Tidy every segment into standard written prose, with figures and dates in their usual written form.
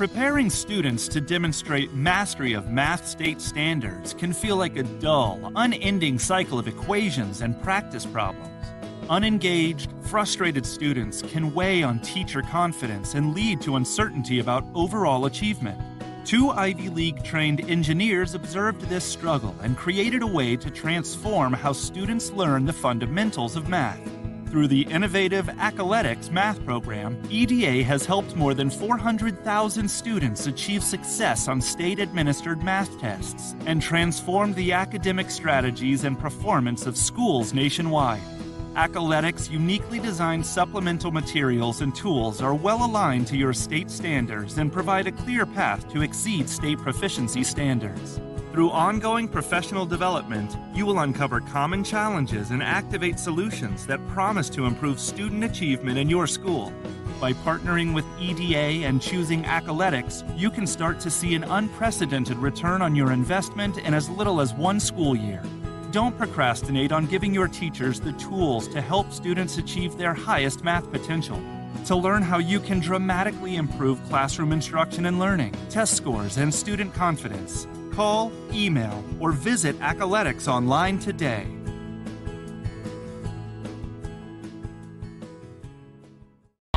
Preparing students to demonstrate mastery of math state standards can feel like a dull, unending cycle of equations and practice problems. Unengaged, frustrated students can weigh on teacher confidence and lead to uncertainty about overall achievement. Two Ivy League-trained engineers observed this struggle and created a way to transform how students learn the fundamentals of math. Through the innovative Accoletics math program, EDA has helped more than 400,000 students achieve success on state-administered math tests and transformed the academic strategies and performance of schools nationwide. Accoletics' uniquely designed supplemental materials and tools are well aligned to your state standards and provide a clear path to exceed state proficiency standards. Through ongoing professional development, you will uncover common challenges and activate solutions that promise to improve student achievement in your school. By partnering with EDA and choosing Accoletics, you can start to see an unprecedented return on your investment in as little as one school year. Don't procrastinate on giving your teachers the tools to help students achieve their highest math potential. To learn how you can dramatically improve classroom instruction and learning, test scores, and student confidence, call, email, or visit Accoletics online today.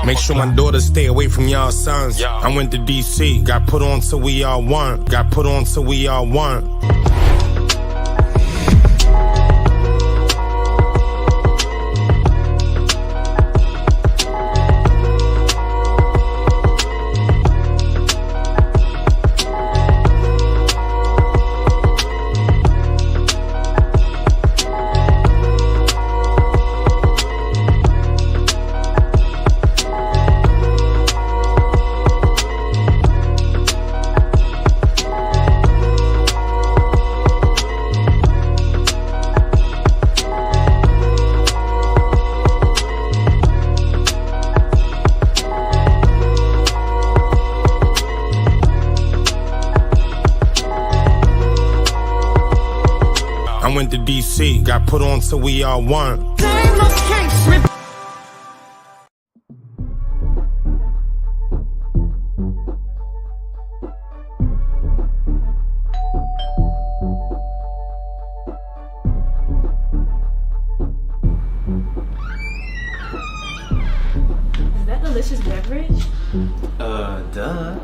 Make sure my daughters stay away from y'all sons. I went to DC, got put on till we all won. Got put on till we all won. I went to DC, got put on till we all won. Is that delicious beverage? Duh.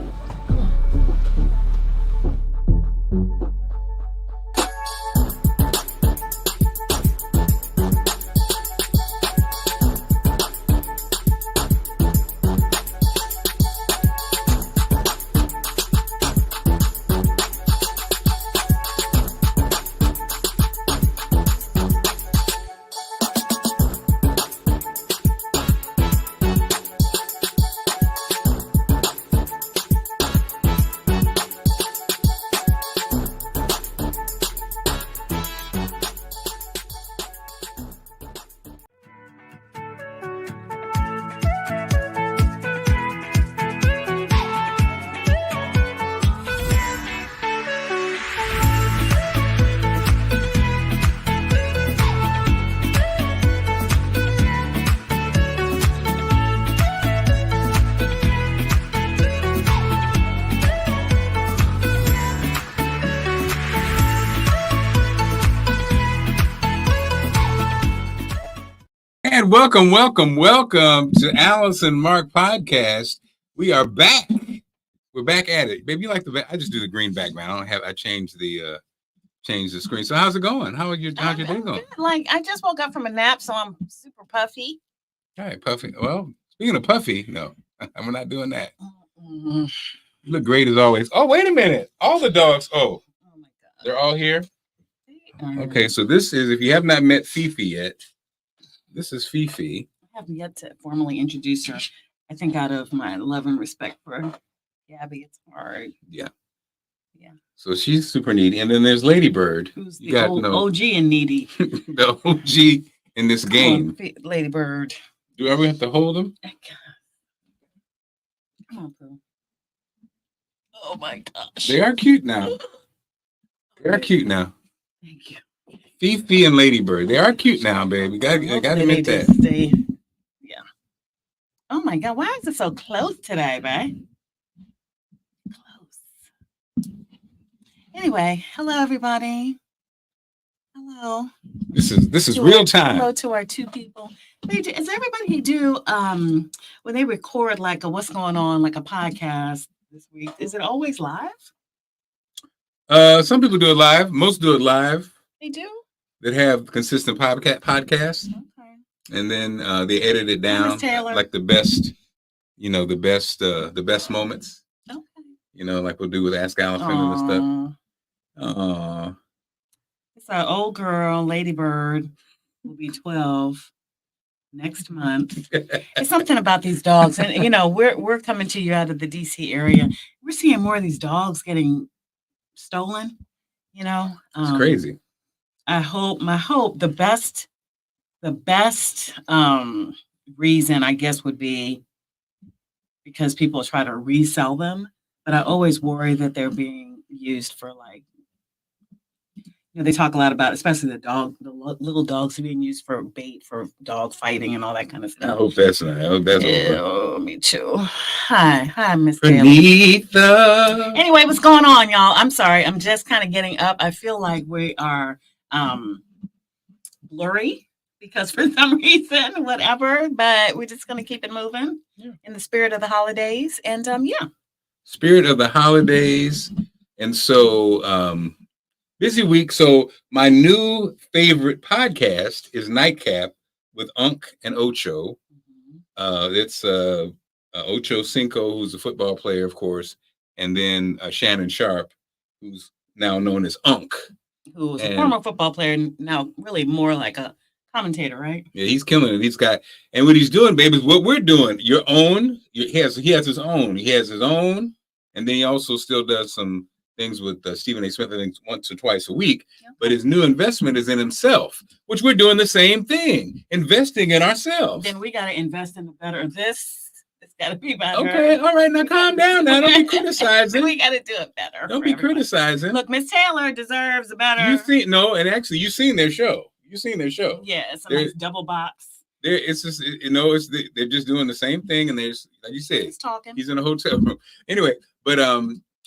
And welcome to Allison Marc podcast. We are back. We're back at it, baby. You like the? I just do the green background. I changed the screen. So how's it going? How's your day going? Good. Like I just woke up from a nap, so I'm super puffy. All right, puffy. Well, speaking of puffy, no, we're not doing that. Mm-hmm. You look great as always. Oh, wait a minute. All the dogs. Oh my God. They're all here. Okay, so this is, if you have not met Fifi yet, this is Fifi. I haven't yet to formally introduce her. I think out of my love and respect for Gabby, it's hard. Yeah. Yeah. So she's super needy. And then there's Ladybird. Who's the OG and needy. The OG in this game. Ladybird. Do you ever have to hold them? Come on, Pooh. Oh my gosh. They are cute now. They are cute now. Thank you. Fifi and Ladybird. They are cute now, baby. Gotta admit that. Yeah. Oh my God. Why is it so close today, babe? Anyway, hello everybody. Hello. This is To real our- time. Hello to our two people. Does everybody do when they record like a what's going on, like a podcast this week? Is it always live? Some people do it live. Most do it live. They do. That have consistent podcasts, Okay. and then they edit it down Taylor. like the best, the best moments. Okay. Like we'll do with Ask Allison and stuff. It's our old girl, Lady Bird, will be 12 next month. It's something about these dogs, and we're coming to you out of the DC area. We're seeing more of these dogs getting stolen. It's crazy. The best reason I guess would be because people try to resell them, but I always worry that they're being used for they talk a lot about, especially the little dogs are being used for bait for dog fighting and all that kind of stuff. I hope that's over. Oh, me too. Hi, Miss Anita. Anyway, what's going on, y'all? I'm sorry. I'm just kind of getting up. I feel like we are blurry because for some reason, whatever, but we're just going to keep it moving in the spirit of the holidays. And Spirit of the holidays. And so, busy week. So my new favorite podcast is Nightcap with Unc and Ocho. It's Ocho Cinco, who's a football player, of course, and then Shannon Sharp, who's now known as Unc. Who's a former football player, now really more like a commentator, right? Yeah, he's killing it. And what he's doing, baby, is what we're doing. Your own. He has his own. He has his own, and then he also still does some things with Stephen A. Smith, I think once or twice a week. Okay. But his new investment is in himself, which we're doing the same thing, investing in ourselves. Then we got to invest in the better. It's got to be better. Okay, all right, now calm down. Now don't be criticizing. We got to do it better. Don't be criticizing. Look, Miss Taylor deserves a better. And actually, you've seen their show. Yeah, it's a nice double box. It's just they're just doing the same thing, and there's like you said, he's talking. He's in a hotel room anyway. But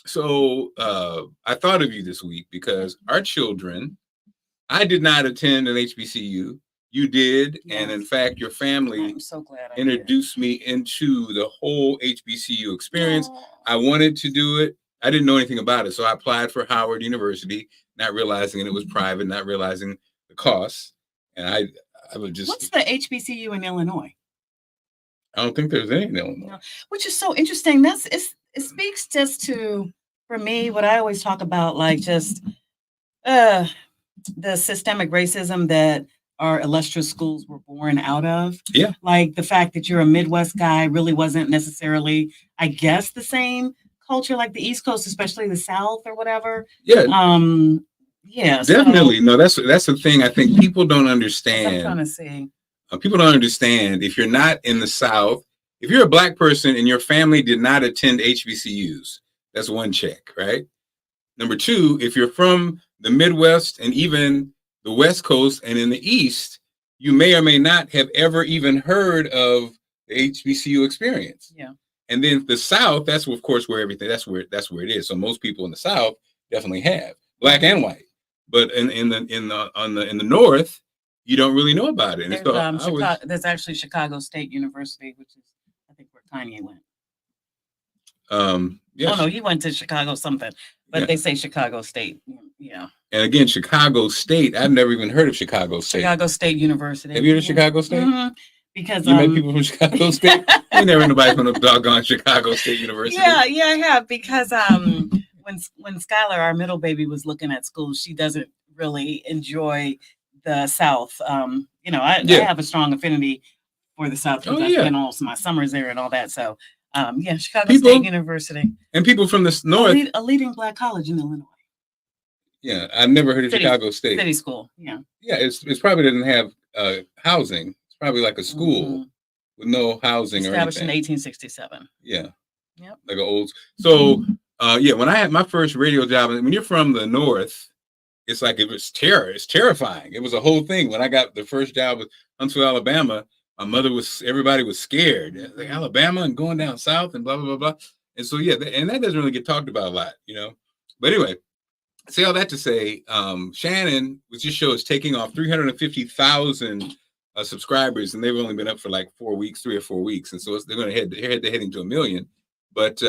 So I thought of you this week because our children, I did not attend an HBCU. You did. Yes. And in fact, your family I'm so glad introduced me into the whole HBCU experience. Oh. I wanted to do it. I didn't know anything about it. So I applied for Howard University, not realizing it was private, not realizing the costs. And I would just... What's the HBCU in Illinois? I don't think there's any in Illinois. No. Which is so interesting. It speaks just to, for me, what I always talk about, like just the systemic racism that our illustrious schools were born out of. Yeah. Like the fact that you're a Midwest guy really wasn't necessarily, I guess, the same culture like the East Coast, especially the South or whatever. Yeah. Yeah. Definitely. No, that's the thing I think people don't understand. I'm trying to see. People don't understand if you're not in the South, if you're a Black person and your family did not attend HBCUs, that's one check, right? Number two, if you're from the Midwest and even the West Coast and in the East, you may or may not have ever even heard of the HBCU experience. Yeah. And then the South, that's of course where everything, that's where it is. So most people in the South definitely have, Black and white. But in the North, you don't really know about it. And there's actually Chicago State University, which is I think where Kanye went. Yes. Oh no, he went to Chicago something, but they say Chicago State. Yeah. And again, Chicago State. I've never even heard of Chicago State. Chicago State University. Have you heard of Chicago State? Mm-hmm. Because you met people from Chicago State. You never nobody from the doggone Chicago State University. Yeah, I have. Because when Skylar, our middle baby, was looking at school, she doesn't really enjoy the South. I have a strong affinity for the South because I've spent all my summers there and all that. So, Chicago State University. And people from the North. A leading Black college in Illinois. Yeah, I've never heard of Chicago State. City school, yeah. Yeah, it's probably doesn't have housing. It's probably like a school with no housing or anything. Established in 1867. Yeah. Yep. Like an old. So, when I had my first radio job, and when you're from the North, it's like it's terrifying. It was a whole thing. When I got the first job with Huntsville, Alabama, everybody was scared. Like Alabama and going down south and blah, blah, blah, blah. And so, and that doesn't really get talked about a lot, But anyway, say all that to say, Shannon, with your show, is taking off 350,000 subscribers, and they've only been up for like 4 weeks, 3 or 4 weeks, and so they're going to they're heading to 1 million. But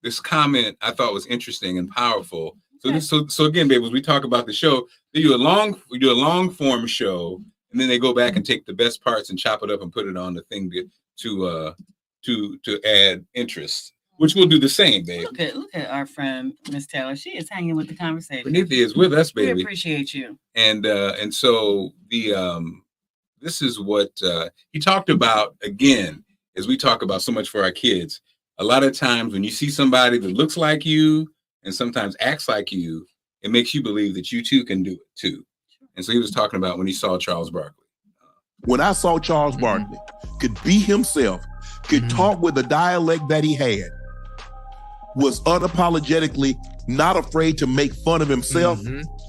this comment I thought was interesting and powerful. So again, babe, as we talk about the show, we do a long form show, and then they go back and take the best parts and chop it up and put it on the thing to add interest. Which we'll do the same, babe. Look at our friend Miss Taylor. She is hanging with the conversation. Benithia is with us, baby. We appreciate you. And so this is what he talked about again, as we talk about so much for our kids. A lot of times when you see somebody that looks like you and sometimes acts like you, it makes you believe that you too can do it too. And so he was talking about when he saw Charles Barkley. When I saw Charles Barkley could be himself, could talk with the dialect that he had, was unapologetically not afraid to make fun of himself.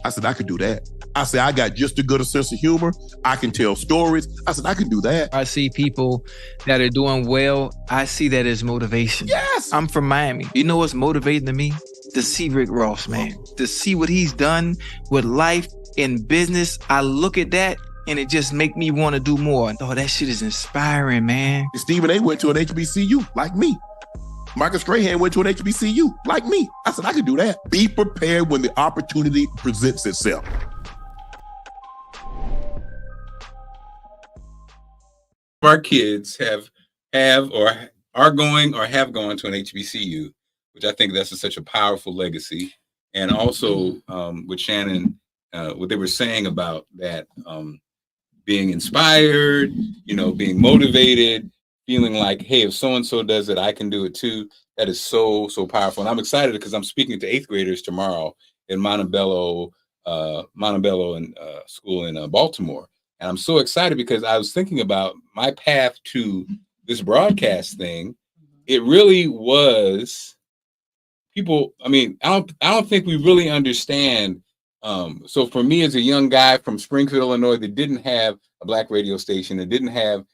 I said, I could do that. I said, I got just as good a sense of humor. I can tell stories. I said, I can do that. I see people that are doing well. I see that as motivation. Yes. I'm from Miami. You know what's motivating to me? To see Rick Ross, man. To see what he's done with life and business. I look at that and it just make me want to do more. Oh, that shit is inspiring, man. Stephen A. went to an HBCU like me. Marcus Strahan went to an HBCU like me. I said, I could do that. Be prepared when the opportunity presents itself. Our kids have or are going or have gone to an HBCU, which I think that's such a powerful legacy. And also with Shannon, what they were saying about that being inspired, being motivated, feeling like, hey, if so-and-so does it, I can do it too. That is so, so powerful. And I'm excited because I'm speaking to 8th graders tomorrow in Montebello and school in Baltimore. And I'm so excited because I was thinking about my path to this broadcast thing. It really was people. I mean, I don't think we really understand. So for me, as a young guy from Springfield, Illinois, that didn't have a black radio station, that didn't have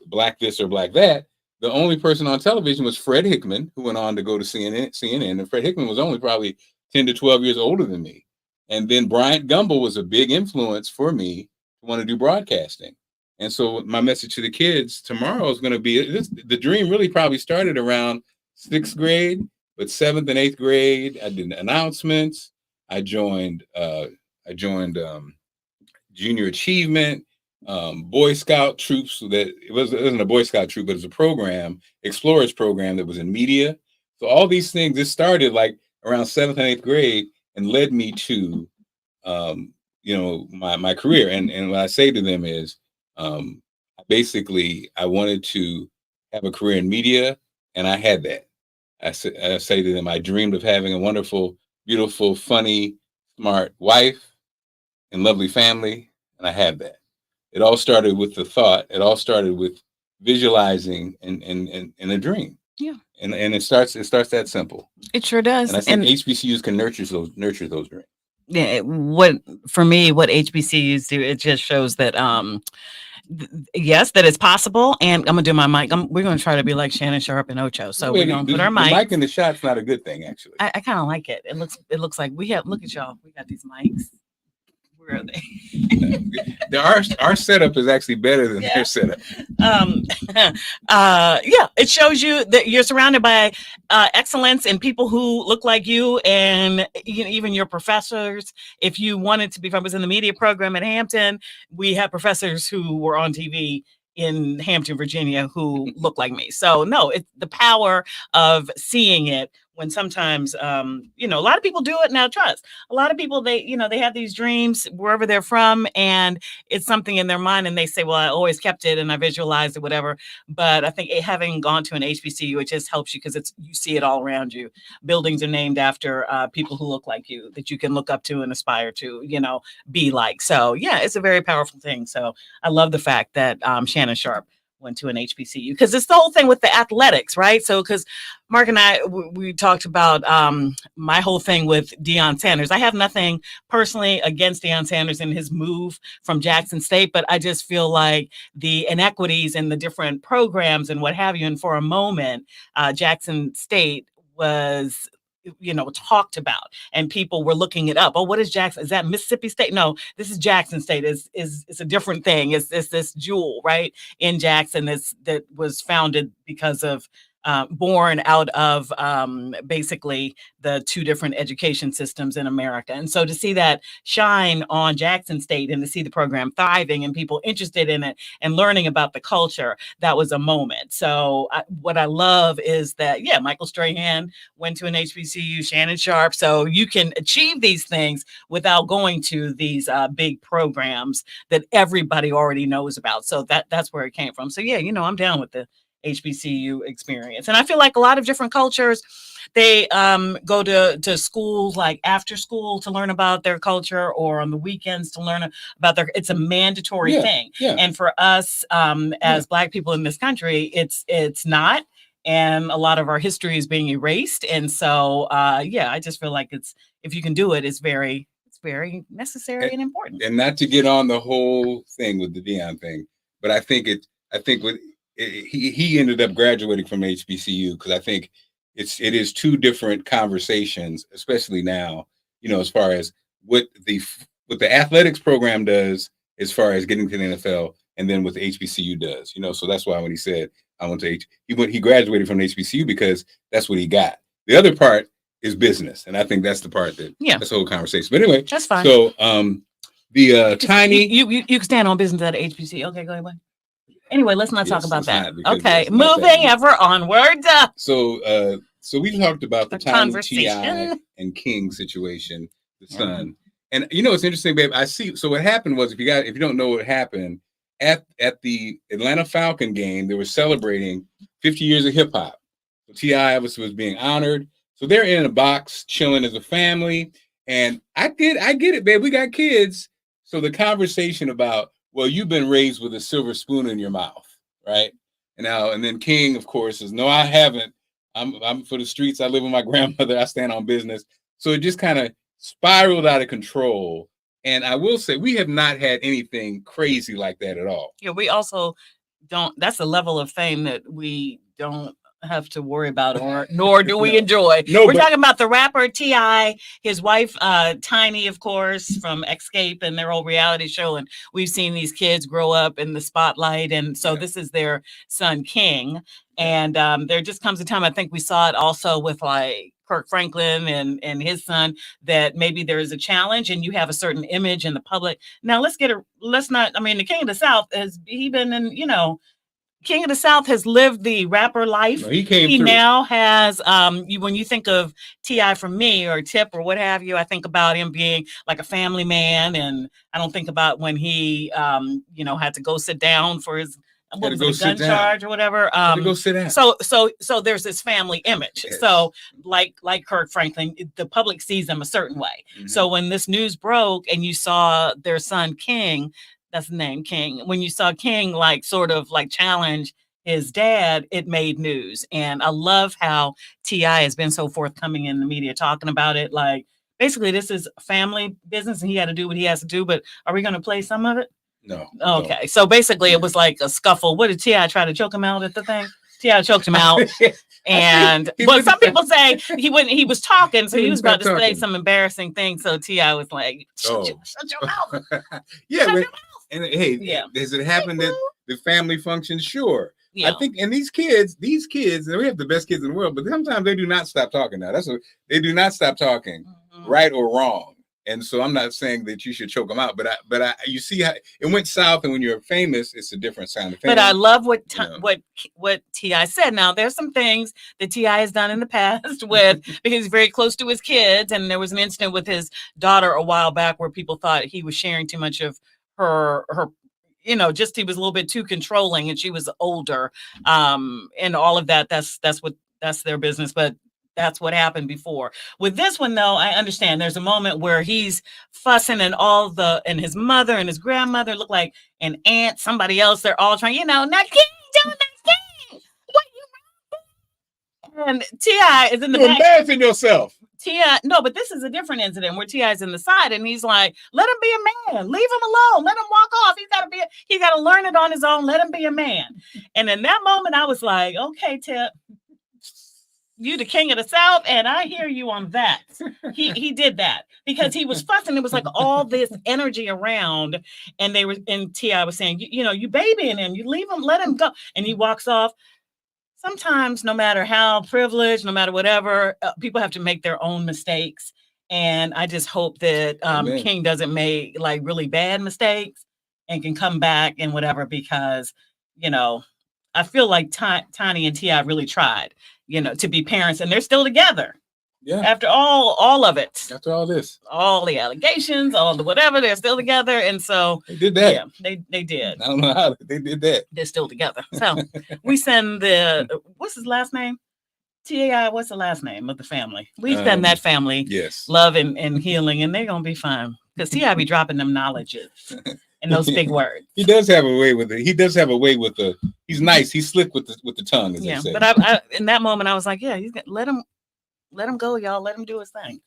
black this or black that, the only person on television was Fred Hickman, who went on to go to CNN. And Fred Hickman was only probably 10 to 12 years older than me. And then Bryant Gumbel was a big influence for me to want to do broadcasting. And so my message to the kids tomorrow is going to be the dream really probably started around 6th grade, but 7th and 8th grade, I did announcements. I joined Junior Achievement, Boy Scout troops. That it wasn't a Boy Scout troop, but it was a program, Explorers program that was in media. So all these things, it started like around 7th and 8th grade and led me to, my career. And what I say to them is, basically, I wanted to have a career in media, and I had that. I say to them, I dreamed of having a wonderful, beautiful, funny, smart wife and lovely family, and I have that. It all started with the thought. It all started with visualizing and a dream. Yeah. And it starts that simple. It sure does. And I think HBCUs can nurture those dreams. Yeah. What HBCUs do, it just shows that yes, that it's possible. And I'm gonna do my mic. We're gonna try to be like Shannon Sharp and Ocho. So we're gonna put our mic. The mic in the shot's not a good thing, actually. I kind of like it. It looks like we have. Look at y'all. We got these mics. Where are they? Our setup is actually better than their setup. It shows you that you're surrounded by excellence and people who look like you, and even your professors. If you wanted to be, if I was in the media program at Hampton, we had professors who were on TV in Hampton, Virginia, who look like me. So no, it's the power of seeing it. When sometimes, a lot of people do it now. Trust a lot of people, they have these dreams wherever they're from, and it's something in their mind, and they say, well, I always kept it and I visualized it, whatever. But I think having gone to an HBCU, it just helps you because you see it all around you. Buildings are named after people who look like you, that you can look up to and aspire to, be like. So yeah, it's a very powerful thing. So I love the fact that Shannon Sharp went to an HBCU, because it's the whole thing with the athletics, right? So because Mark and I, we talked about my whole thing with Deion Sanders. I have nothing personally against Deion Sanders and his move from Jackson State, but I just feel like the inequities in the different programs and what have you. And for a moment, Jackson State was talked about, and people were looking it up. Oh, what is Jackson? Is that Mississippi State? No, this is Jackson State. It's a different thing. It's this jewel right in Jackson that was founded because of born out of basically the two different education systems in America. And so to see that shine on Jackson State and to see the program thriving and people interested in it and learning about the culture, that was a moment. So what I love is that, Michael Strahan went to an HBCU, Shannon Sharp. So you can achieve these things without going to these big programs that everybody already knows about. So that's where it came from. So I'm down with the HBCU experience. And I feel like a lot of different cultures, they go to schools like after school to learn about their culture, or on the weekends to learn about it's a mandatory thing. Yeah. And for us as Black people in this country, it's not. And a lot of our history is being erased. And so, I just feel like if you can do it, it's very necessary and important. And not to get on the whole thing with the Deion thing, but I think he ended up graduating from HBCU because I think it is two different conversations, especially now, as far as what the athletics program does as far as getting to the NFL, and then what the HBCU does, so that's why when he said I went to he graduated from HBCU because that's what he got. The other part is business, and I think that's the part that's the whole conversation. But anyway, that's fine. So the tiny you can stand on business at HBCU. Okay, go ahead. Anyway, let's not talk about that. Okay, moving ever onward. So we talked about the tiny T.I. and King situation, the son. And it's interesting, babe. I see. So what happened was, if you don't know what happened at the Atlanta Falcon game, they were celebrating 50 years of hip hop. So T.I. was being honored. So they're in a box chilling as a family, and I get it, babe. We got kids. So the conversation about, well, you've been raised with a silver spoon in your mouth, right? And then King, of course, says, no, I haven't. I'm for the streets. I live with my grandmother. I stand on business. So it just kind of spiraled out of control. And I will say, we have not had anything crazy like that at all. Yeah, we also don't. That's a level of fame that we don't have to worry about, nor do we enjoy. We're talking about the rapper T.I., his wife Tiny, of course, from Escape and their old reality show, and we've seen these kids grow up in the spotlight, and so this is their son King. And there just comes a time, I think we saw it also with like Kirk Franklin and his son, that maybe there is a challenge and you have a certain image in the public. Now the King of the South King of the South has lived the rapper life. He now has, when you think of T.I. from me or Tip or what have you, I think about him being like a family man. And I don't think about when he, had to go sit down for his, gun charge or whatever. Go sit down. So there's this family image. Yes. So like Kirk Franklin, the public sees him a certain way. Mm-hmm. So when this news broke and you saw their son King, that's the name, King. When you saw King sort of challenge his dad, it made news. And I love how T.I. has been so forthcoming in the media talking about it. Like, basically, this is family business and he had to do what he has to do. But are we going to play some of it? No. Okay. No. So basically, it was like a scuffle. What did T.I. try to choke him out at the thing? T.I. choked him out. And some people say he was talking, so he was about to say some embarrassing things. So T.I. was like, shut your mouth. Yeah. Shut your mouth. And hey, has it happened at the family function? Sure. Yeah. I think, and these kids, and we have the best kids in the world, but sometimes they do not stop talking now. They do not stop talking, right or wrong. And so I'm not saying that you should choke them out, but you see how it went south, and when you're famous, it's a different sound of fame. But I love what T.I. said. Now, there's some things that T.I. has done in the past because he's very close to his kids, and there was an incident with his daughter a while back where people thought he was sharing too much of her he was a little bit too controlling, and she was older, and all of that. That's their business, but that's what happened before. With this one, though, I understand there's a moment where he's fussing, and his mother and his grandmother look like an aunt, somebody else. They're all trying, not King, don't not King. What you? And T.I. is in the back. Embarrassing yourself. T.I. No, but this is a different incident where T.I. is in the side, and he's like, "Let him be a man. Leave him alone. Let him walk off. He's got to learn it on his own. Let him be a man." And in that moment, I was like, "Okay, Tip, you the king of the South, and I hear you on that. He did that because he was fussing. It was like all this energy around, and they were, and T.I. was saying, you know, you babying him, you leave him, let him go, and he walks off. Sometimes, no matter how privileged, no matter whatever, people have to make their own mistakes, and I just hope that King doesn't make like really bad mistakes and can come back and whatever, because, you know, I feel like Tiny and T.I. really tried, you know, to be parents, and they're still together. Yeah. After all of it. After all this. All the allegations, all the whatever, they're still together. And so they did that. Yeah, they did. I don't know how they did that. They're still together. So we send what's his last name? T.A.I., what's the last name of the family? We send that family love and healing, and they're gonna be fine. Because T.I. be dropping them knowledges. And those big words. He does have a way with it. He does have a way with the. He's nice. He's slick with the tongue, as they say. But I in that moment I was like, yeah, let him go, y'all. Let him do his thing.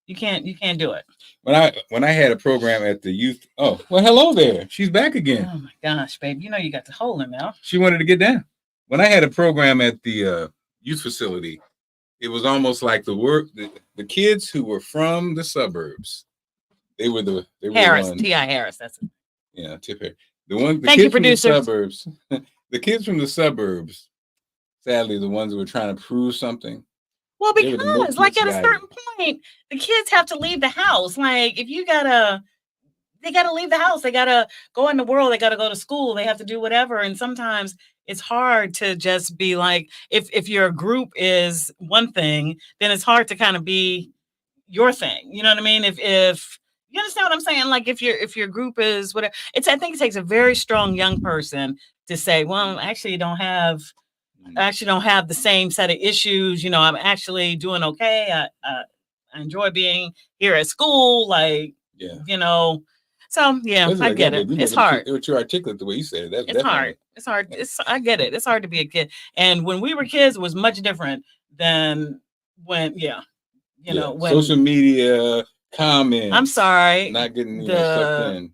You can't do it. When I had a program at the youth. Oh, well, hello there. She's back again. Oh my gosh, babe. You know you got to hold him now. She wanted to get down. When I had a program at the youth facility, it was almost like the kids who were from the suburbs. They were Harris, ones. T.I. Harris. That's it. Yeah, Tip Harris. The Thank kids you, from the producers. suburbs. The kids from the suburbs, sadly, the ones who were trying to prove something. Well, because like at a certain point, the kids have to leave the house. Like if they gotta leave the house. They gotta go in the world. They gotta go to school. They have to do whatever. And sometimes it's hard to just be like, if your group is one thing, then it's hard to kind of be your thing. You know what I mean? If you understand what I'm saying? Like if your group is whatever, I think it takes a very strong young person to say, well, I actually don't have the same set of issues. You know, I'm actually doing okay. I enjoy being here at school. Like, you know, so yeah, I get it. It's hard. They were too articulate the way you said it. It's hard. It's hard. I get it. It's hard to be a kid. And when we were kids, it was much different than when, you know, when social media comments. I'm sorry. Not getting sucked in.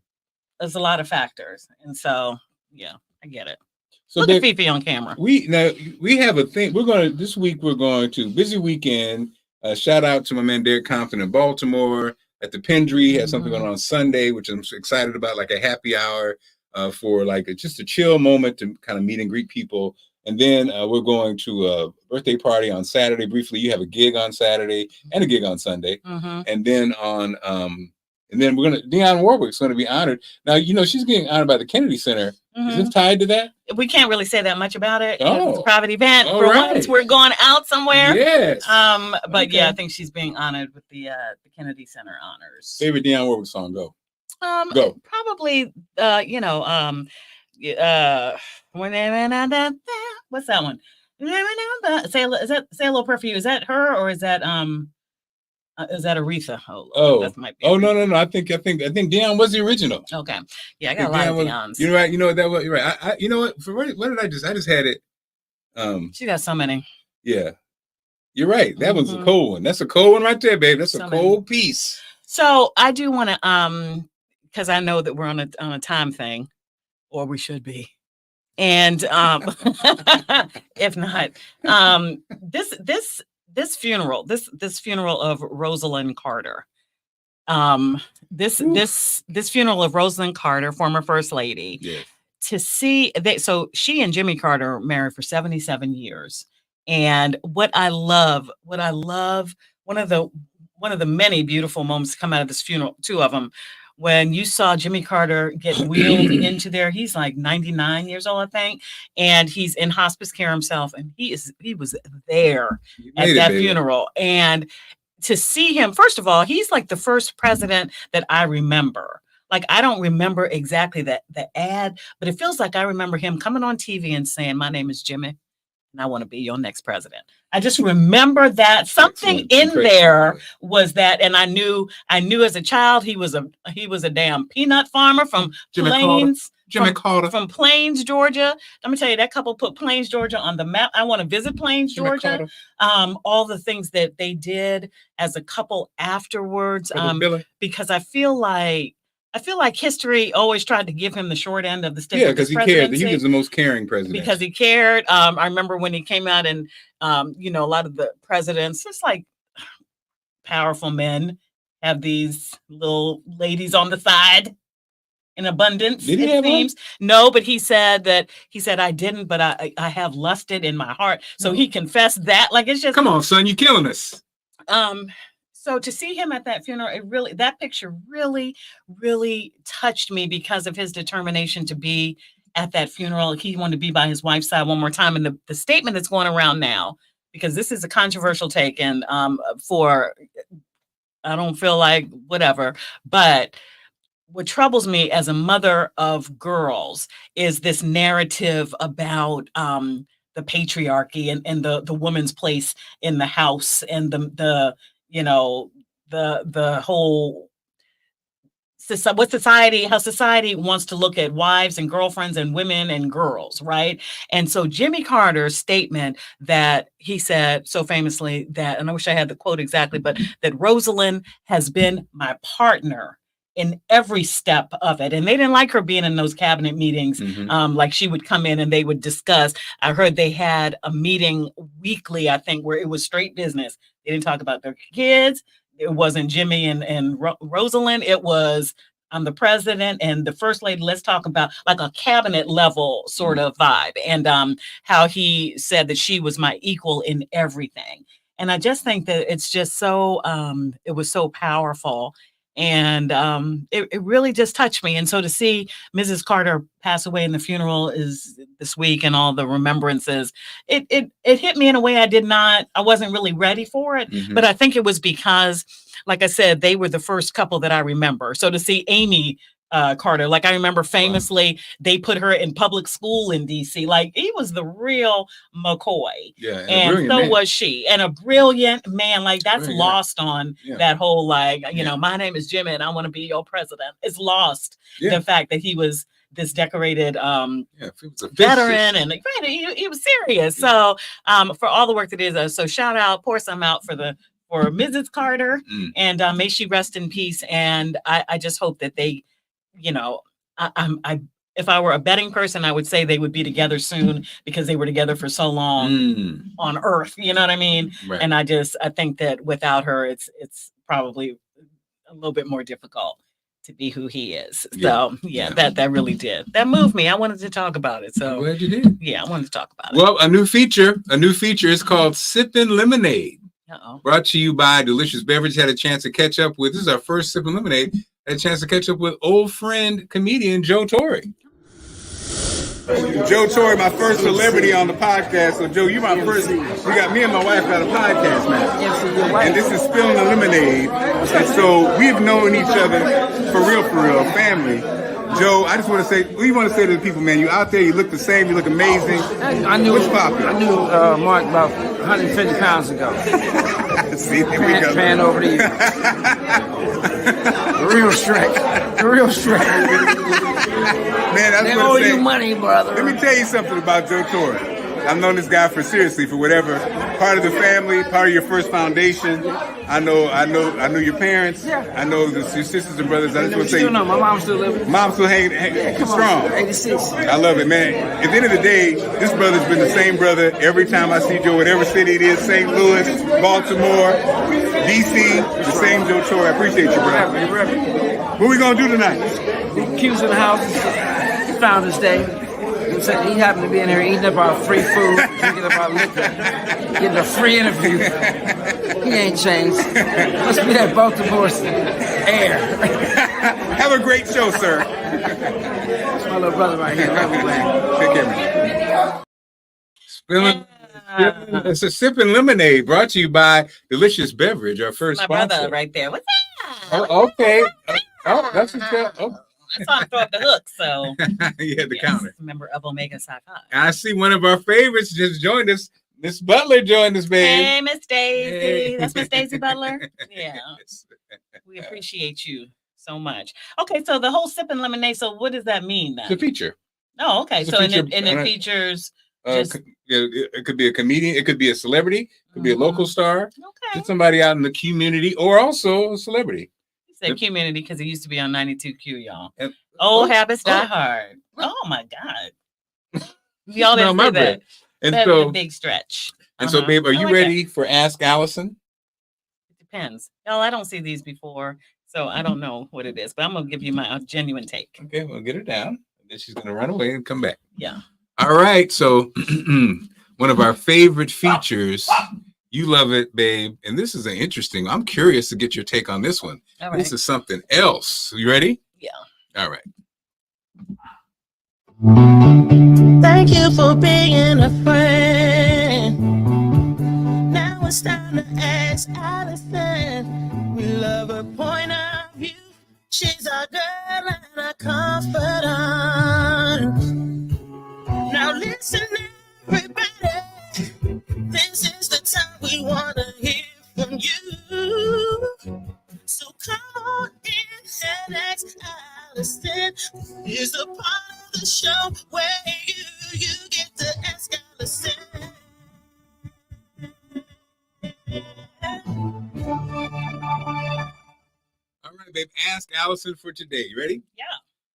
There's a lot of factors. And so, yeah, I get it. So look at Fifi on camera. We have a thing. This week we're going to busy weekend. Shout out to my man Derek Compton in Baltimore at the Pendry. He had something going on Sunday, which I'm excited about, like a happy hour for like just a chill moment to kind of meet and greet people. And then we're going to a birthday party on Saturday. Briefly, you have a gig on Saturday and a gig on Sunday. And then we're gonna Dionne Warwick's going to be honored. Now, you know, she's getting honored by the Kennedy Center. Is this tied to that? We can't really say that much about it. Oh, it's a private event. All For right. once, we're going out somewhere. Yes. But okay. yeah, I think she's being honored with the Kennedy Center honors. Favorite Dionne Warwick song? Go. Probably what's that one? Say a little perfume. Is that her or is that Aretha? That might be Aretha. No. I think Dionne was the original. Okay. Yeah, I got a lot of Dionne's. You're right. You know that. You're right. I you know what? What did I just had it. She got so many. Yeah, you're right. That one's a cold one. That's a cold one right there, babe. That's a cold piece. So I do want to because I know that we're on a time thing, or we should be. And if not, this funeral of Rosalind Carter, this funeral of Rosalind Carter, former First Lady, to see so she and Jimmy Carter were married for 77 years. And what I love, one of the many beautiful moments to come out of this funeral, two of them, when you saw Jimmy Carter get wheeled into there. He's like 99 years old, I think, and he's in hospice care himself, and he was there at that funeral. And to see him, first of all, he's like the first president that I remember. Like, I don't remember exactly the ad, but it feels like I remember him coming on TV and saying, "My name is Jimmy, and I want to be your next president." I just remember that something in there was that, and I knew as a child he was a damn peanut farmer from Plains, from Plains, Georgia. Let me tell you, that couple put Plains, Georgia on the map. I want to visit Plains, Georgia. All the things that they did as a couple afterwards, because I feel like I feel like history always tried to give him the short end of the stick. Yeah, because he cared. He was the most caring president. Because he cared. I remember when he came out and, you know, a lot of the presidents, it's like powerful men have these little ladies on the side in abundance. Did he have seems. No, but he said I didn't, but I have lusted in my heart. So he confessed that. Like, it's just, come on, son, you're killing us. So to see him at that funeral, that picture really, really touched me because of his determination to be at that funeral. He wanted to be by his wife's side one more time. And the statement that's going around now, because this is a controversial take, and I don't feel like whatever, but what troubles me as a mother of girls is this narrative about the patriarchy and the woman's place in the house, and the you know, the whole how society wants to look at wives and girlfriends and women and girls, right? And so Jimmy Carter's statement that he said so famously that, and I wish I had the quote exactly, but that Rosalind has been my partner in every step of it. And they didn't like her being in those cabinet meetings. Like, she would come in and they would discuss. I heard they had a meeting weekly, I think, where it was straight business. They didn't talk about their kids. It wasn't Jimmy and Rosalind. It was, I'm the president and the first lady. Let's talk about, like, a cabinet level sort of vibe. And how he said that she was my equal in everything. And I just think that it's just so, it was so powerful. And it really just touched me. And so to see Mrs. Carter pass away in the funeral is this week, and all the remembrances, it hit me in a way I wasn't really ready for it. But I think it was because, like I said, they were the first couple that I remember. So to see Amy Carter, like, I remember famously, they put her in public school in DC. Like, he was the real McCoy. Yeah, and so man. Was she. And a brilliant man. Like, that's lost on that whole, like, you know, my name is Jimmy and I want to be your president. It's lost the fact that he was this decorated veteran, and he was serious. So for all the work that is, so shout out, pour some out for Mrs. Carter, and may she rest in peace. And I just hope that they, you know, if I were a betting person, I would say they would be together soon, because they were together for so long on Earth. You know what I mean? Right. And I think that without her, it's probably a little bit more difficult to be who he is. So that really did. That moved me. I wanted to talk about it. So I'm glad you did. Yeah, I wanted to talk about it. Well, a new feature is called Sippin' Lemonade. Brought to you by Delicious Beverage. Had a chance to catch up with, this is our first Sippin' Lemonade, had a chance to catch up with old friend, comedian Joe Torry. Joe Torry, my first celebrity on the podcast. So Joe, you my first, you got me and my wife got a podcast now. And this is Spilling the Lemonade. And so we've known each other for real, family. Joe, I just want to say, what do you want to say to the people, man? You out there, you look the same, you look amazing. I knew I knew Mark about 150 pounds ago. See, there we go. Fan over to you. The real Shrek. Man, I was they owe you money, brother. Let me tell you something about Joe Torry. I've known this guy for whatever part of the family, part of your first foundation. I know your parents. Yeah. I know your sisters and brothers. I just want to say, my mom still living. Mom still hanging strong. 86. I love it, man. At the end of the day, this brother's been the same brother every time I see Joe, whatever city it is, St. Louis, Baltimore, DC, the same Joe Torry. I appreciate you, bro. What we gonna do tonight? Q's in the house. Founders Day. He happened to be in here eating up our free food, drinking up our liquor, getting a free interview. He ain't changed. Must be that Baltimore's air. Have a great show, sir. That's my little brother right here. Love you, man. Take care, man. It's a Sippin' Lemonade, brought to you by Delicious Beverage, our first sponsor. My brother right there. What's that? Oh, okay. Oh, that's what's good. Oh. I saw him throw up the hook, so yeah, the counter. Member of Omega Psi Phi. I see one of our favorites just joined us. Miss Butler joined us, babe. Hey, Miss Daisy. Hey. That's Miss Daisy Butler. Yeah, we appreciate you so much. Okay, so the whole Sippin' Lemonade. So what does that mean then? It's a feature. Oh, okay. So it features. It could be a comedian. It could be a celebrity. It could be a local star. Okay. Just somebody out in the community, or also a celebrity. Said community because it used to be on 92Q, y'all. And, Old habits die hard. Oh my God. Y'all didn't say that. And That's so a big stretch. And so, babe, are you ready for Ask Allison? It depends. Y'all, I don't see these before, so I don't know what it is, but I'm going to give you my genuine take. Okay, we'll get her down. Then she's going to run away and come back. Yeah. All right. So one of our favorite features, you love it, babe. And this is I'm curious to get your take on this one. All right. This is something else. You ready? Yeah. All right. Thank you for being a friend. Now it's time to ask Allison. We love her point of view. She's our girl and our confidant. Now listen, everybody. This is the time we want to hear from you. So come on in and ask Allison. Here's the part of the show where you get to ask Allison. All right, babe. Ask Allison for today. You ready? Yeah.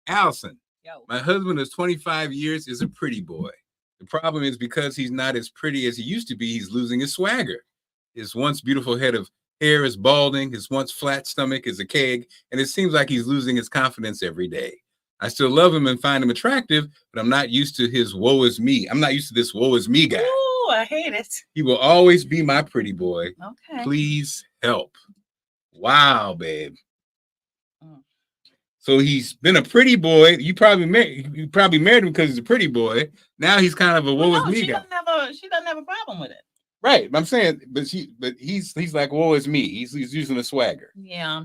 Allison. Yo. My husband is 25 years, is a pretty boy. The problem is because he's not as pretty as he used to be, he's losing his swagger. His once beautiful head of hair is balding. His once flat stomach is a keg. And it seems like he's losing his confidence every day. I still love him and find him attractive, but I'm not used to his woe is me. I'm not used to this woe is me guy. Ooh, I hate it. He will always be my pretty boy. Okay. Please help. Wow, babe. So he's been a pretty boy. You probably married him because he's a pretty boy. Now he's kind of a woe is me guy. She doesn't have a problem with it. Right. I'm saying, but he's like woe is me. He's using a swagger. Yeah.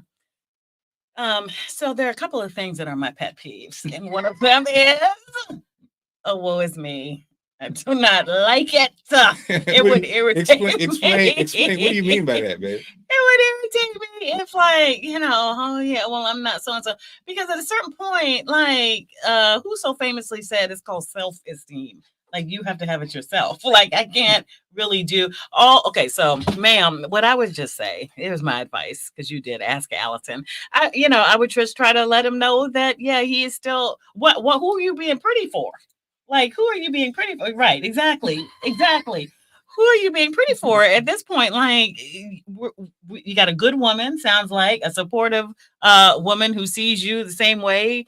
So there are a couple of things that are my pet peeves, and one of them is, oh, woe is me. I do not like it. It would irritate me. Explain. What do you mean by that, babe? It would irritate me if, like, oh yeah, well, I'm not so and so. Because at a certain point, like, who so famously said it's called self-esteem. Like, you have to have it yourself. Like, I can't really do all. Okay, so, ma'am, what I would just say, here's my advice, because you did ask Allison. I would just try to let him know that, yeah, he is still. Who are you being pretty for? Like, who are you being pretty for? Right, exactly. Who are you being pretty for at this point? Like, you got a good woman, sounds like a supportive woman who sees you the same way.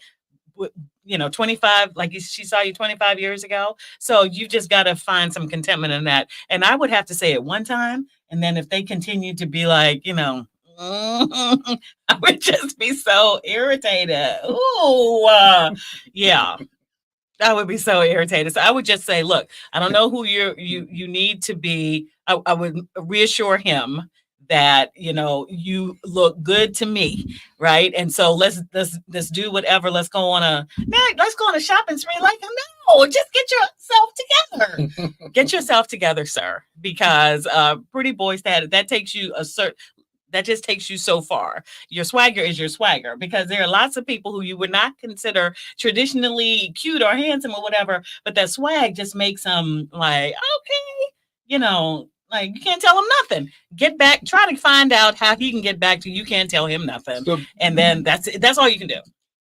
25, like she saw you 25 years ago. So you just got to find some contentment in that. And I would have to say it one time. And then if they continue to be like, I would just be so irritated. Ooh, yeah. I would be so irritated. So I would just say, look, I don't know who you need to be. I would reassure him that, you look good to me. Right. And so let's do whatever. Let's go on a shopping spree. Like, no, just get yourself together. Get yourself together, sir. Because pretty boy status, that takes you that just takes you so far. Your swagger is your swagger, because there are lots of people who you would not consider traditionally cute or handsome or whatever, but that swag just makes them like, okay, like, you can't tell him nothing. Get back, try to find out how he can get back to you. Can't tell him nothing. So, and then that's all you can do.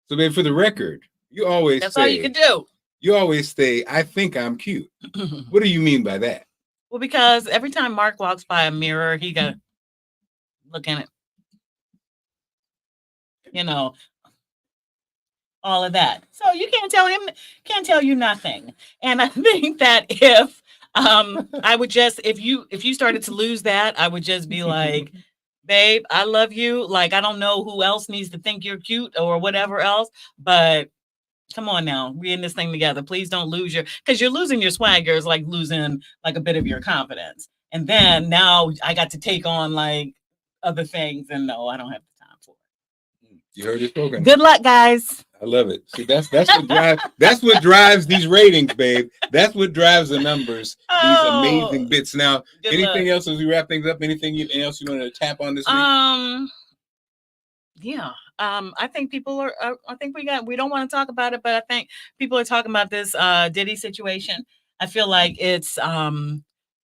So, babe, for the record, that's all you can do. You always say, I think I'm cute. What do you mean by that? Well, because every time Mark walks by a mirror, he got look in it, all of that. So you can't tell you nothing. And I think that if I would just, if you started to lose that, I would just be like, babe, I love you. Like, I don't know who else needs to think you're cute or whatever else, but come on now, we're in this thing together. Please don't lose because you're losing your swagger is like losing like a bit of your confidence. And then now I got to take on like other things, and no, I don't have the time for it. You heard this program. Good luck, guys. I love it. See, that's what drives these ratings, babe. That's what drives the numbers. These amazing bits. Now, anything else as we wrap things up? Anything else you want to tap on this week? Yeah. I think people are. I think we don't want to talk about it, but I think people are talking about this Diddy situation. I feel like it's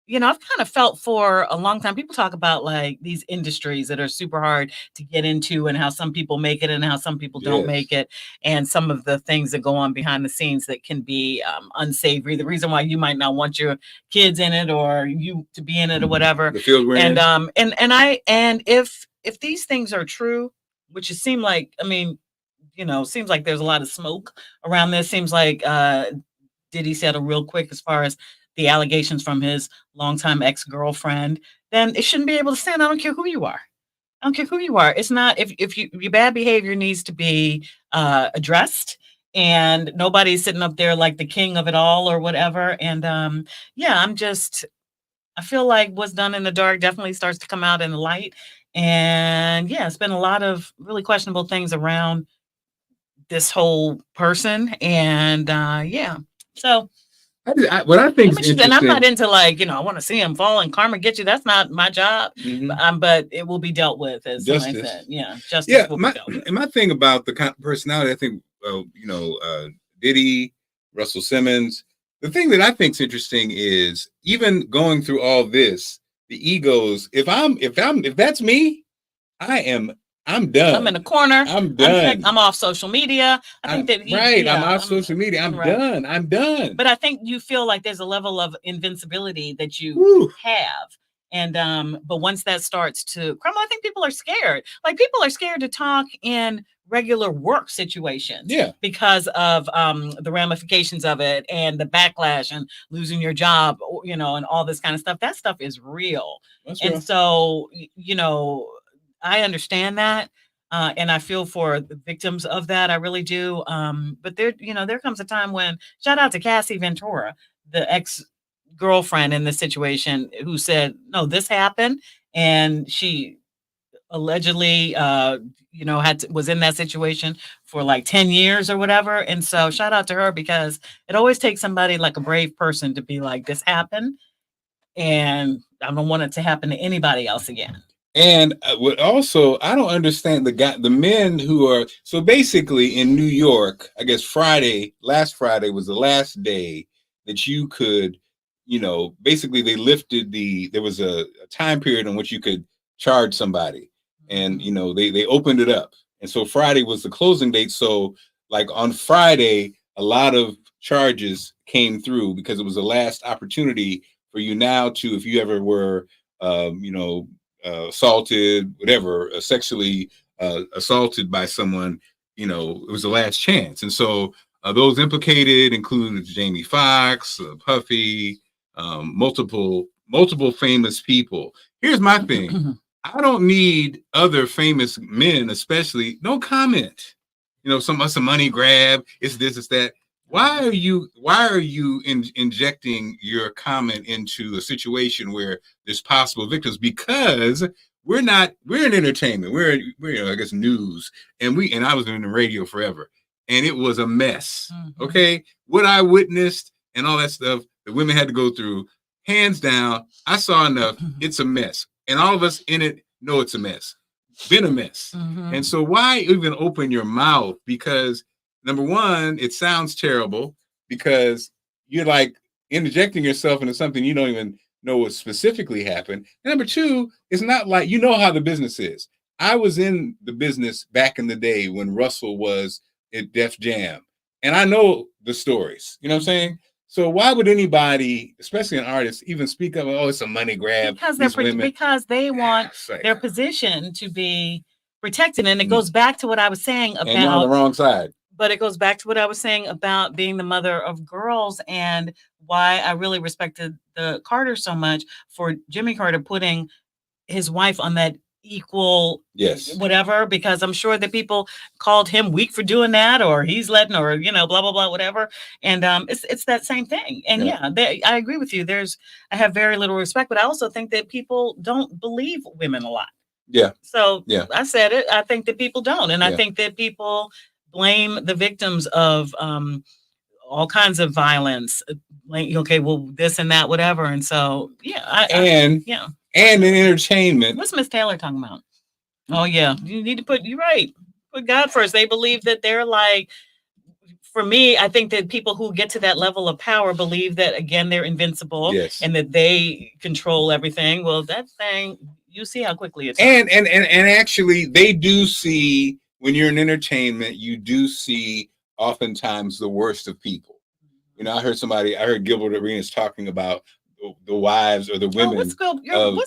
I've kind of felt for a long time. People talk about like these industries that are super hard to get into and how some people make it and how some people don't make it. And some of the things that go on behind the scenes that can be unsavory. The reason why you might not want your kids in it or you to be in it or whatever. The field we're in. And if these things are true, which it seemed like, seems like there's a lot of smoke around this. Seems like Diddy settle real quick as far as the allegations from his longtime ex-girlfriend, then it shouldn't be able to stand. I don't care who you are. I don't care who you are. It's not, if your bad behavior needs to be addressed, and nobody's sitting up there like the king of it all or whatever. And I feel like what's done in the dark definitely starts to come out in the light. And it's been a lot of really questionable things around this whole person. And so what I think is interesting, and I'm not into like, I want to see him fall and karma get you. That's not my job. But it will be dealt with, as somebody said. Justice will be dealt with. And my thing about the kind of personality, I think, Diddy, Russell Simmons. The thing that I think is interesting is even going through all this, the egos. If that's me, I'm done. I'm in a corner. I'm done. I'm off social media. I'm off social media. I'm done. I'm done. But I think you feel like there's a level of invincibility that you have. And but once that starts to crumble, I think people are scared. Like people are scared to talk in regular work situations. Because of the ramifications of it and the backlash and losing your job, and all this kind of stuff. That stuff is real. That's real. So, I understand that. And I feel for the victims of that. I really do. But there comes a time when, shout out to Cassie Ventura, the ex-girlfriend in this situation, who said, no, this happened. And she allegedly, was in that situation for like 10 years or whatever. And so shout out to her, because it always takes somebody like a brave person to be like, this happened. And I don't want it to happen to anybody else again. And also, I don't understand the men who are, so basically in New York, I guess last Friday was the last day that you could, basically they lifted there was a time period in which you could charge somebody, and, they opened it up. And so Friday was the closing date. So like on Friday, a lot of charges came through because it was the last opportunity for you now to, if you ever were, assaulted, whatever, sexually assaulted by someone, it was the last chance. And so those implicated included Jamie Foxx, Puffy, multiple famous people. Here's my thing. I don't need other famous men, especially, no comment. Some money grab, it's this, it's that. Why are you injecting your comment into a situation where there's possible victims? Because we're in entertainment. We're I guess news, and I was in the radio forever, and it was a mess. Okay, what I witnessed and all that stuff that women had to go through, hands down, I saw enough. It's a mess, and all of us in it know it's a mess. Been a mess, and so why even open your mouth? Because number one, it sounds terrible because you're like interjecting yourself into something you don't even know what specifically happened. And number two, it's not like, how the business is. I was in the business back in the day when Russell was at Def Jam, and I know the stories. You know what I'm saying? So why would anybody, especially an artist, even speak up? Oh, it's a money grab. Because they want their position to be protected, and it goes back to what I was saying about. And you're on the wrong side. But it goes back to what I was saying about being the mother of girls, and why I really respected the Carter so much for Jimmy Carter putting his wife on that equal whatever, because I'm sure that people called him weak for doing that, or he's letting, or blah blah blah whatever. And it's that same thing. And I agree with you. I have very little respect, but I also think that people don't believe women a lot. So I said it. I think that people don't, and I think that people blame the victims of all kinds of violence. This and that, whatever. And so, and in entertainment. What's Miss Taylor talking about? Oh, yeah. You need to you're right. Put God first. They believe that they're like for me, I think that people who get to that level of power believe that, again, they're invincible and that they control everything. Well, that thing, you see how quickly it's and actually they do see, when you're in entertainment, you do see oftentimes the worst of people. You know, I heard Gilbert Arenas talking about the wives or the women. What's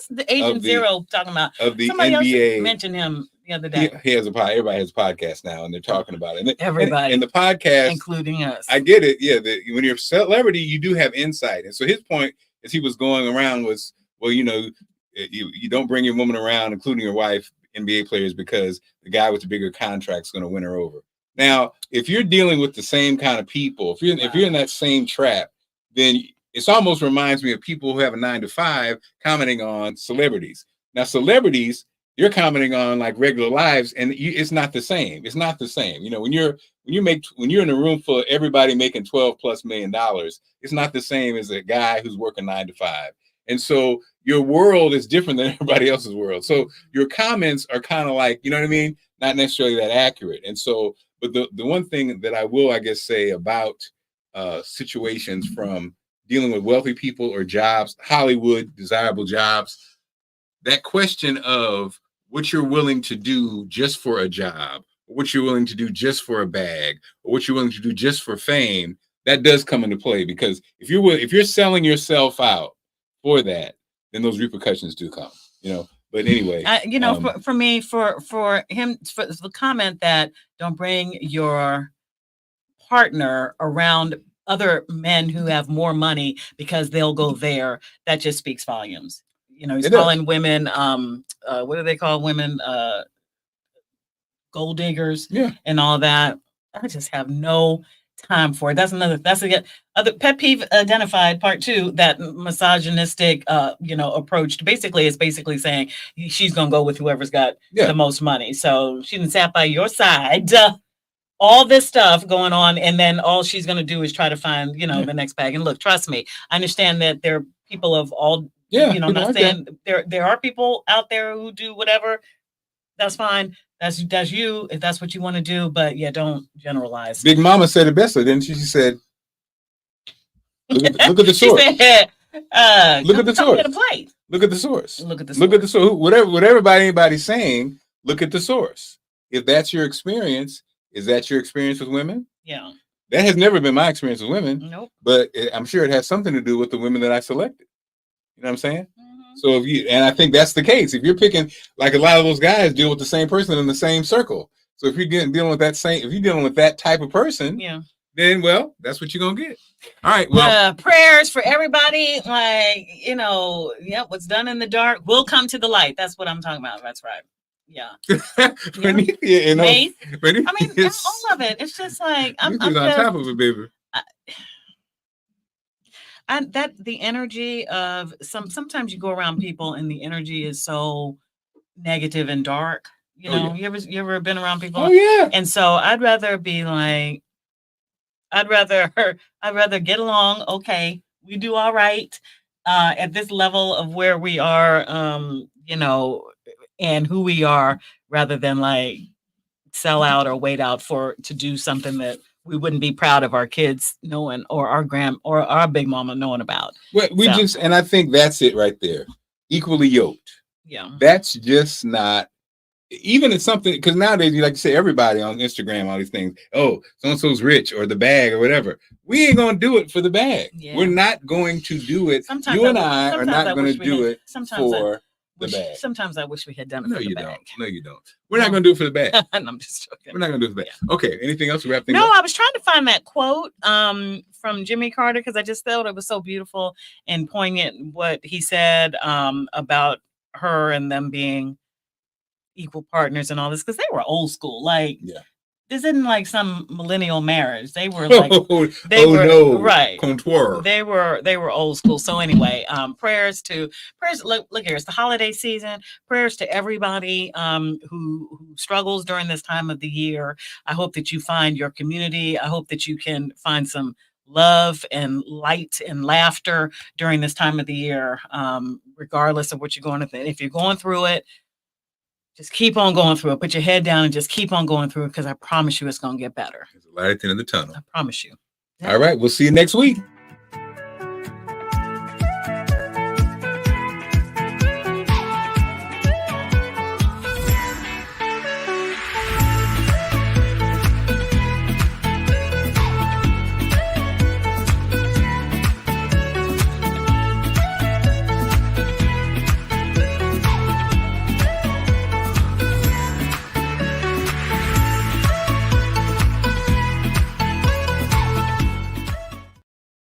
the Agent Zero talking about? Of the Somebody NBA. else mentioned him the other day. He has everybody has a podcast now, and they're talking about it. Everybody. And the podcast, including us. I get it. Yeah, when you're a celebrity, you do have insight. And so his point, as he was going around, was, well, you know, you don't bring your woman around, including your wife, NBA players, because the guy with the bigger contract is going to win her over. Now, if you're dealing with the same kind of people, if you're in that same trap, then it almost reminds me of people who have a 9-to-5 commenting on celebrities. Now, celebrities, you're commenting on like regular lives, and it's not the same. It's not the same. You know, when you're in a room full of everybody making $12+ million, it's not the same as a guy who's working 9-to-5. And so your world is different than everybody else's world. So your comments are kind of like, you know what I mean? Not necessarily that accurate. And so, but the one thing that I will, I guess, say about situations from dealing with wealthy people or jobs, Hollywood, desirable jobs, that question of what you're willing to do just for a job, or what you're willing to do just for a bag, or what you're willing to do just for fame, that does come into play. Because if you're selling yourself out for that, then those repercussions do come, you know. But anyway, for me, for him, for the comment that don't bring your partner around other men who have more money because they'll go there, that just speaks volumes. You know, he's calling women, what do they call women? Gold diggers, and all that. I just have no time for it. That's a other pet peeve identified, part 2, that misogynistic approach. Basically, it's basically saying she's gonna go with whoever's got the most money. So she didn't sat by your side, all this stuff going on, and then all she's gonna do is try to find the next bag. And look, trust me, I understand that there are people of all not saying there are people out there who do whatever. That's fine. That's you, if that's what you want to do. But yeah, don't generalize. Big Mama said it best, didn't she? She said, "Look at the source. She said, look at the source. Get a plate. Look at the source. Look at the source. Look at the source. Whatever anybody's saying, look at the source. If that's your experience, is that your experience with women? Yeah. That has never been my experience with women. Nope. But I'm sure it has something to do with the women that I selected. You know what I'm saying? So and I think that's the case. If you're picking, like, a lot of those guys deal with the same person in the same circle. So if you're dealing with that type of person, then well, that's what you're gonna get. All right. Well, prayers for everybody. Like, what's done in the dark will come to the light. That's what I'm talking about. That's right. Yeah. I mean, all of it. It's just like I'm on top of it, baby. And that the energy of sometimes you go around people and the energy is so negative and dark. You know, you ever been around people? Oh yeah. And so I'd rather be like, I'd rather get along. Okay, we do all right at this level of where we are, and who we are, rather than like sell out or wait out to do something that we wouldn't be proud of our kids knowing, or our big mama knowing about. Well, and I think that's it right there. Equally yoked. Yeah. That's just not, even it's something, because nowadays, you like to say, everybody on Instagram, all these things, oh, so-and-so's rich, or the bag, or whatever. We ain't going to do it for the bag. Yeah. We're not going to do it. Sometimes you and I are not going to do it for the bag. Sometimes I wish we had done it for the bag. No, you don't. We're not going to do it for the bag. I'm just joking. We're not going to do it for the bag. Yeah. Okay. Anything else to wrap things up? No, I was trying to find that quote from Jimmy Carter, because I just thought it was so beautiful and poignant what he said about her and them being equal partners and all this, because they were old school. Like, this isn't like some millennial marriage. They were like, right. Comptoir. They were old school. So anyway, prayers. Look here, it's the holiday season. Prayers to everybody who struggles during this time of the year. I hope that you find your community. I hope that you can find some love and light and laughter during this time of the year, regardless of what you're going through. If you're going through it, Just keep on going through it. Put your head down and just keep on going through it, because I promise you it's going to get better. There's a light at the end of the tunnel. I promise you. All right. We'll see you next week.